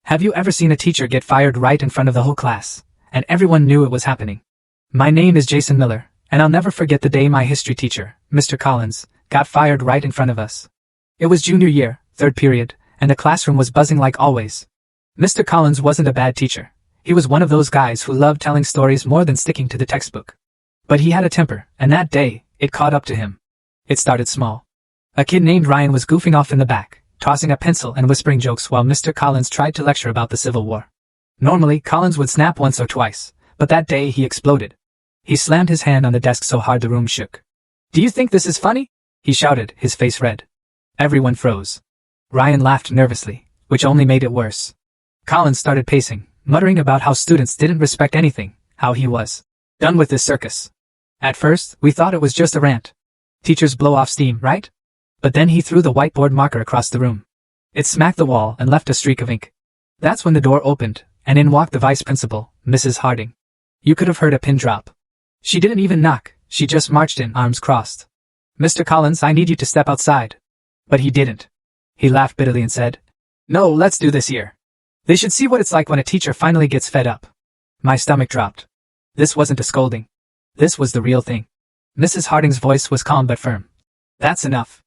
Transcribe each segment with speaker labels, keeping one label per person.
Speaker 1: Have you ever seen a teacher get fired right in front of the whole class, and everyone knew it was happening? My name is Jason Miller, and I'll never forget the day my history teacher, Mr. Collins, got fired right in front of us. It was junior year, third period, and the classroom was buzzing like always. Mr. Collins wasn't a bad teacher. He was one of those guys who loved telling stories more than sticking to the textbook. But he had a temper, and that day, it caught up to him. It started small. A kid named Ryan was goofing off in the back, tossing a pencil and whispering jokes while Mr. Collins tried to lecture about the Civil War. Normally, Collins would snap once or twice, but that day he exploded. He slammed his hand on the desk so hard the room shook. "Do you think this is funny?" he shouted, his face red. Everyone froze. Ryan laughed nervously, which only made it worse. Collins started pacing, muttering about how students didn't respect anything, how he was done with this circus. At first, we thought it was just a rant. Teachers blow off steam, right? But then he threw the whiteboard marker across the room. It smacked the wall and left a streak of ink. That's when the door opened, and in walked the vice principal, Mrs. Harding. You could have heard a pin drop. She didn't even knock, she just marched in, arms crossed. "Mr. Collins, I need you to step outside." But he didn't. He laughed bitterly and said, "No, let's do this here. They should see what it's like when a teacher finally gets fed up." My stomach dropped. This wasn't a scolding. This was the real thing. Mrs. Harding's voice was calm but firm. "That's enough.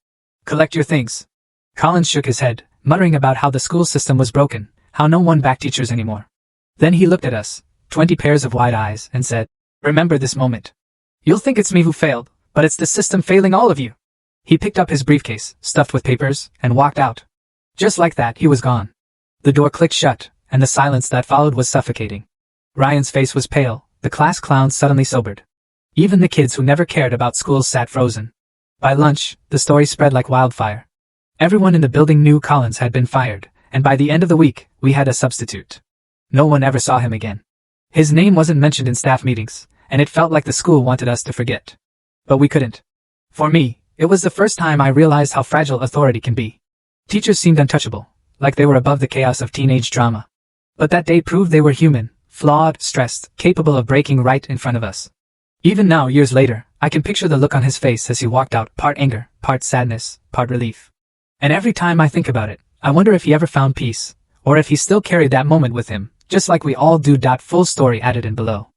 Speaker 1: Collect your things." Collins shook his head, muttering about how the school system was broken, how no one backed teachers anymore. Then he looked at us, 20 pairs of wide eyes, and said, "Remember this moment. You'll think it's me who failed, but it's the system failing all of you." He picked up his briefcase, stuffed with papers, and walked out. Just like that, he was gone. The door clicked shut, and the silence that followed was suffocating. Ryan's face was pale, the class clowns suddenly sobered. Even the kids who never cared about school sat frozen. By lunch, the story spread like wildfire. Everyone in the building knew Collins had been fired, and by the end of the week, we had a substitute. No one ever saw him again. His name wasn't mentioned in staff meetings, and it felt like the school wanted us to forget. But we couldn't. For me, it was the first time I realized how fragile authority can be. Teachers seemed untouchable, like they were above the chaos of teenage drama. But that day proved they were human, flawed, stressed, capable of breaking right in front of us. Even now, years later, I can picture the look on his face as he walked out, part anger, part sadness, part relief. And every time I think about it, I wonder if he ever found peace, or if he still carried that moment with him, just like we all do. Full story added in below.